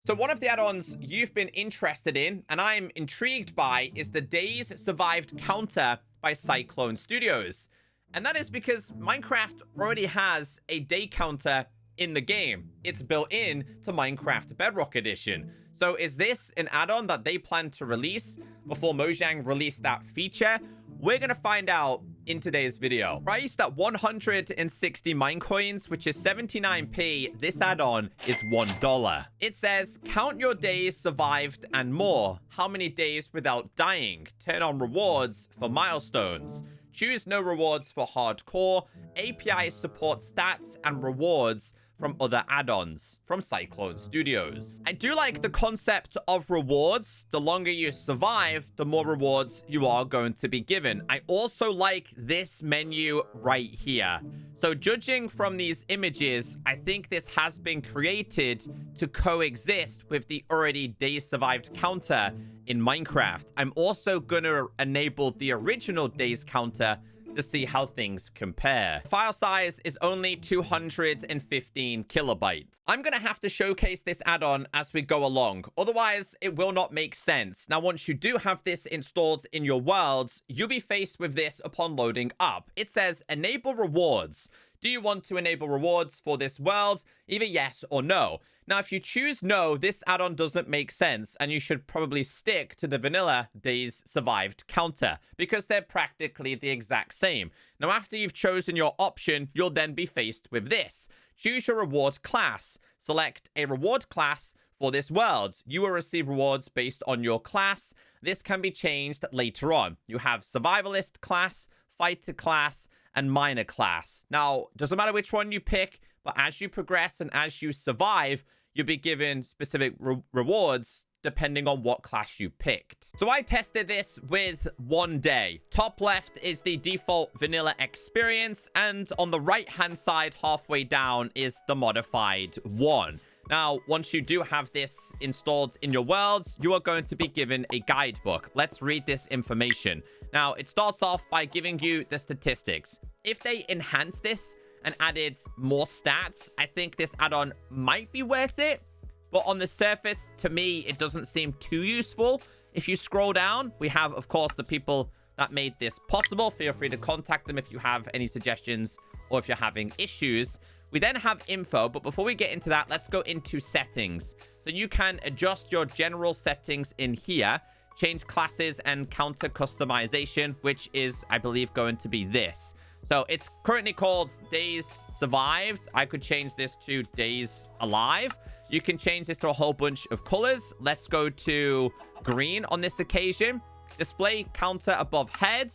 So one of the add-ons you've been interested in, and I'm intrigued by, is the Days Survived counter by Syclone Studios. And that is because Minecraft already has a day counter in the game. It's built in to Minecraft Bedrock Edition. So is this an add-on that they plan to release before Mojang released that feature? We're going to find out in today's video. Priced at 160 Minecoins, which is 79p, this add-on is $1. It says, count your days survived and more. How many days without dying? Turn on rewards for milestones. Choose no rewards for hardcore. API support stats and rewards from other add-ons from Syclone Studios. I do like the concept of rewards. The longer you survive, the more rewards you are going to be given. I also like this menu right here. So judging from these images, I think this has been created to coexist with the already days survived counter in Minecraft. I'm also going to enable the original days counter to see how things compare. File size is only 215 kilobytes. I'm gonna have to showcase this add-on as we go along, otherwise it will not make sense. Now, once you do have this installed in your worlds, you'll be faced with this upon loading up. It says enable rewards. Do you want to enable rewards for this world? Either yes or no. Now, if you choose no, this add-on doesn't make sense, and you should probably stick to the vanilla days survived counter, because they're practically the exact same. Now, after you've chosen your option, you'll then be faced with this. Choose your reward class. Select a reward class for this world. You will receive rewards based on your class. This can be changed later on. You have survivalist class, fighter class, and miner class. Now, doesn't matter which one you pick, but as you progress and as you survive, you'll be given specific rewards depending on what class you picked. So I tested this with 1 day. Top left is the default vanilla experience, and on the right-hand side, halfway down, is the modified one. Now, once you do have this installed in your worlds, you are going to be given a guidebook. Let's read this information. Now, it starts off by giving you the statistics. If they enhance this and added more stats, I think this add-on might be worth it. But on the surface, to me, it doesn't seem too useful. If you scroll down, we have, of course, the people that made this possible. Feel free to contact them if you have any suggestions or if you're having issues. We then have info, but before we get into that, let's go into settings. So you can adjust your general settings in here, change classes and counter customization, which is, I believe, going to be this. So it's currently called Days Survived. I could change this to Days Alive. You can change this to a whole bunch of colors. Let's go to green on this occasion. Display counter above head.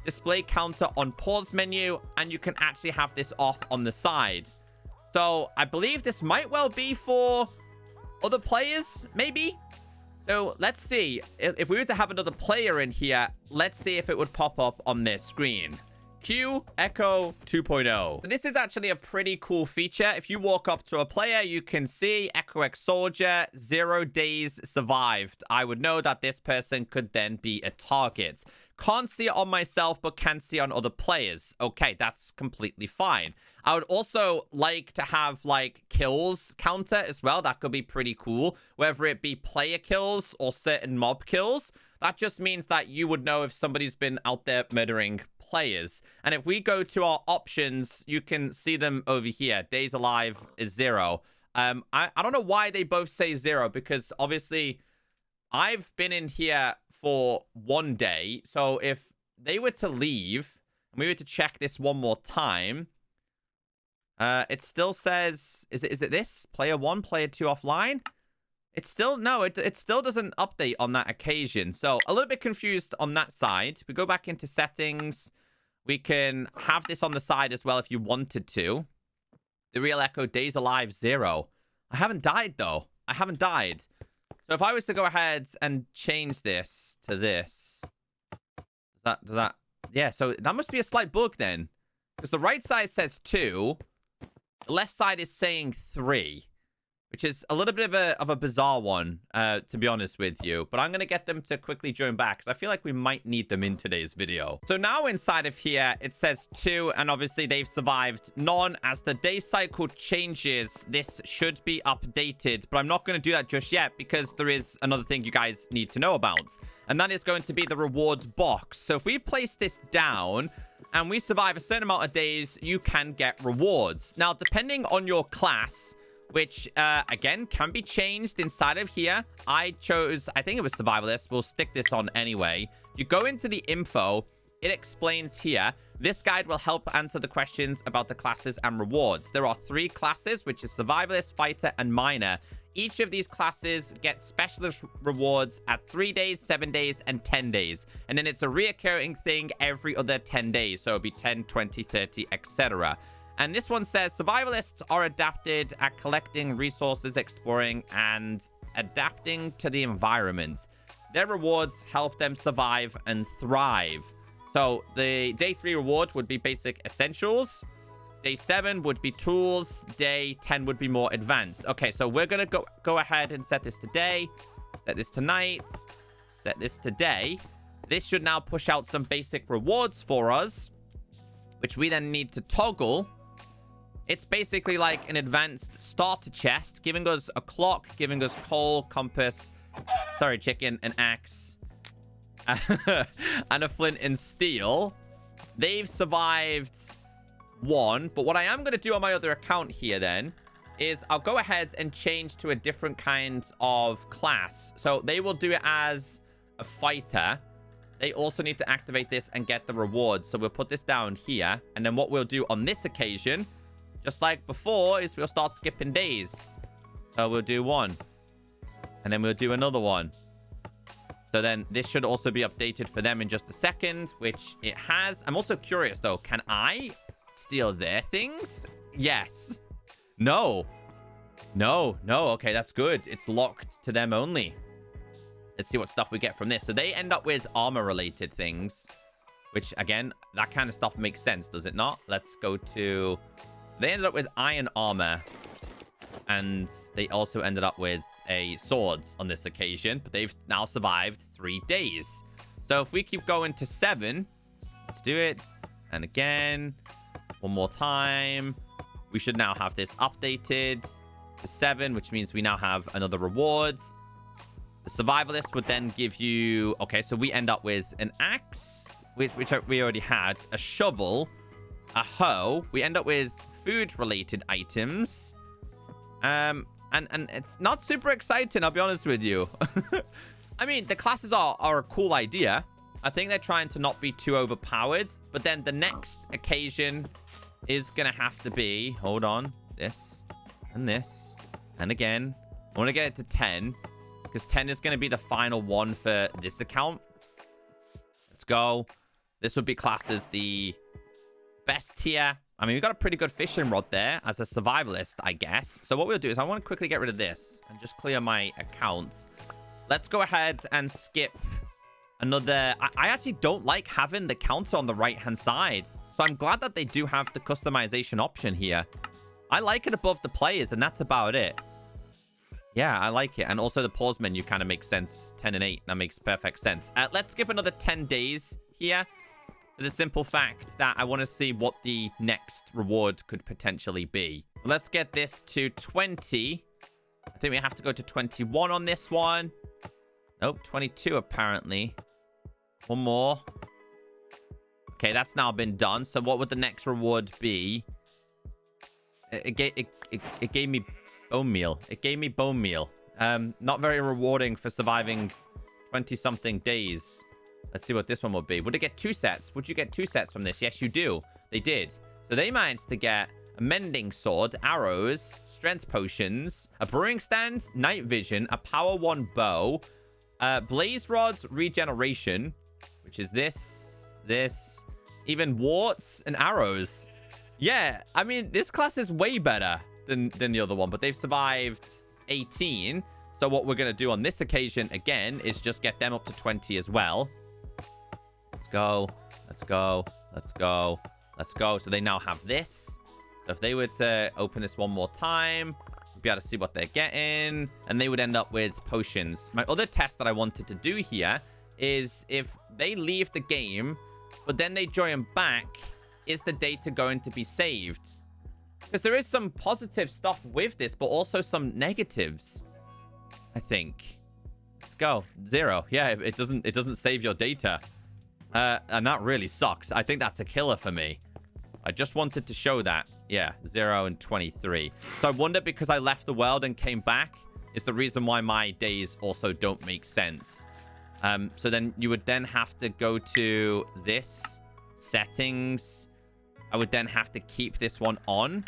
Display counter on pause menu. And you can actually have this off on the side. So I believe this might well be for other players, maybe. So let's see. If we were to have another player in here, let's see if it would pop up on this screen. Q Echo 2.0. This is actually a pretty cool feature. If you walk up to a player, you can see Echo X Soldier, 0 days survived. I would know that this person could then be a target. Can't see it on myself, but can see on other players. Okay, that's completely fine. I would also like to have, like, kills counter as well. That could be pretty cool. Whether it be player kills or certain mob kills. That just means that you would know if somebody's been out there murdering players. And if we go to our options, you can see them over here. Days alive is 0. I don't know why they both say 0, because obviously I've been in here for 1 day. So if they were to leave and we were to check this one more time, it still says, is it this? Player 1, player 2 offline? It still, no, it still doesn't update on that occasion. So a little bit confused on that side. We go back into settings. We can have this on the side as well if you wanted to. The real Echo, days alive 0. I haven't died though. I haven't died. So if I was to go ahead and change this to this, does that, yeah, so that must be a slight bug then. Because the right side says 2. The left side is saying 3. which is a little bit of a bizarre one, to be honest with you. But I'm going to get them to quickly join back because I feel like we might need them in today's video. So now inside of here, it says 2, and obviously they've survived none. As the day cycle changes, this should be updated, but I'm not going to do that just yet because there is another thing you guys need to know about, and that is going to be the reward box. So if we place this down and we survive a certain amount of days, you can get rewards. Now, depending on your class, which, again, can be changed inside of here. I think it was Survivalist. We'll stick this on anyway. You go into the info. It explains here. This guide will help answer the questions about the classes and rewards. There are 3 classes, which is Survivalist, Fighter, and Miner. Each of these classes get specialist rewards at 3 days, 7 days, and 10 days. And then it's a reoccurring thing every other 10 days. So it'll be 10, 20, 30, etc. And this one says, survivalists are adapted at collecting resources, exploring, and adapting to the environment. Their rewards help them survive and thrive. So the day 3 reward would be basic essentials. Day 7 would be tools. Day 10 would be more advanced. Okay, so we're going to go ahead and set this today. Set this tonight. Set this today. This should now push out some basic rewards for us, which we then need to toggle. It's basically like an advanced starter chest, giving us a clock, giving us coal, compass, sorry, chicken, an axe, and a flint and steel. They've survived 1, but what I am going to do on my other account here then is I'll go ahead and change to a different kind of class. So they will do it as a fighter. They also need to activate this and get the rewards. So we'll put this down here, and then what we'll do on this occasion, just like before, is we'll start skipping days. So we'll do 1. And then we'll do another one. So then this should also be updated for them in just a second, which it has. I'm also curious, though. Can I steal their things? Yes. No. No. Okay, that's good. It's locked to them only. Let's see what stuff we get from this. So they end up with armor-related things, which, again, that kind of stuff makes sense, does it not? Let's go to... They ended up with iron armor, and they also ended up with swords on this occasion, but they've now survived 3 days. So if we keep going to 7, let's do it. And again, one more time. We should now have this updated to 7, which means we now have another reward. The survivalist would then give you... Okay, so we end up with an axe, which we already had, a shovel, a hoe. We end up with food-related items. And it's not super exciting, I'll be honest with you. I mean, the classes are a cool idea. I think they're trying to not be too overpowered. But then the next occasion is going to have to be... Hold on. This. And this. And again. I want to get it to 10. Because 10 is going to be the final one for this account. Let's go. This would be classed as the best tier. I mean, we've got a pretty good fishing rod there as a survivalist, I guess. So what we'll do is I want to quickly get rid of this and just clear my accounts. Let's go ahead and skip another... I actually don't like having the counter on the right-hand side. So I'm glad that they do have the customization option here. I like it above the players, and that's about it. Yeah, I like it. And also the pause menu kind of makes sense. 10 and 8. That makes perfect sense. Let's skip another 10 days here. For the simple fact that I want to see what the next reward could potentially be. Let's get this to 20. I think we have to go to 21 on this one. Nope, 22 apparently. One more. Okay, that's now been done. So what would the next reward be? It gave me bone meal. It gave me bone meal. Not very rewarding for surviving 20-something days. Let's see what this one would be. Would it get 2 sets? Would you get 2 sets from this? Yes, you do. They did. So they managed to get a mending sword, arrows, strength potions, a brewing stand, night vision, a power 1 bow, blaze rods, regeneration, which is this, even warts and arrows. Yeah, I mean, this class is way better than the other one, but they've survived 18. So what we're going to do on this occasion, again, is just get them up to 20 as well. Let's go. Let's go. Let's go. Let's go. So they now have this. So if they were to open this one more time, be able to see what they're getting, and they would end up with potions. My other test that I wanted to do here is if they leave the game, but then they join back, is the data going to be saved? Because there is some positive stuff with this, but also some negatives, I think. Let's go. 0. Yeah, it doesn't save your data. And that really sucks. I think that's a killer for me. I just wanted to show that. Yeah, 0 and 23. So I wonder, because I left the world and came back, is the reason why my days also don't make sense. So then you would then have to go to this settings. I would then have to keep this one on.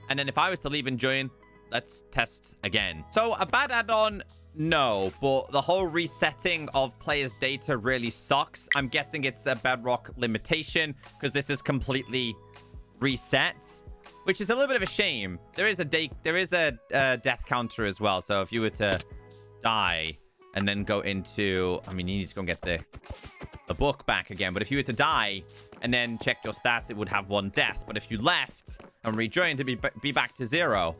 And then if I was to leave and join, let's test again. So a bad add-on, no, but the whole resetting of players' data really sucks. I'm guessing it's a Bedrock limitation because this is completely reset, which is a little bit of a shame. There is a death counter as well. So if you were to die and then go into, I mean, you need to go and get the book back again. But if you were to die and then check your stats, it would have 1 death. But if you left and rejoined, to be back to 0.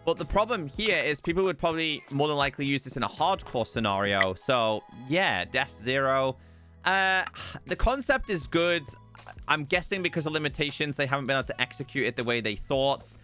But the problem here is people would probably more than likely use this in a hardcore scenario. So yeah, death 0. The concept is good. I'm guessing because of limitations, they haven't been able to execute it the way they thought.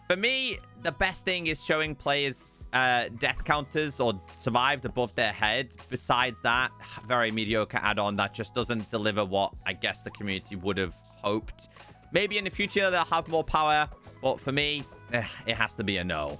For me, the best thing is showing players death counters or survived above their head. Besides that, very mediocre add-on that just doesn't deliver what I guess the community would have hoped. Maybe in the future they'll have more power, but for me, it has to be a no.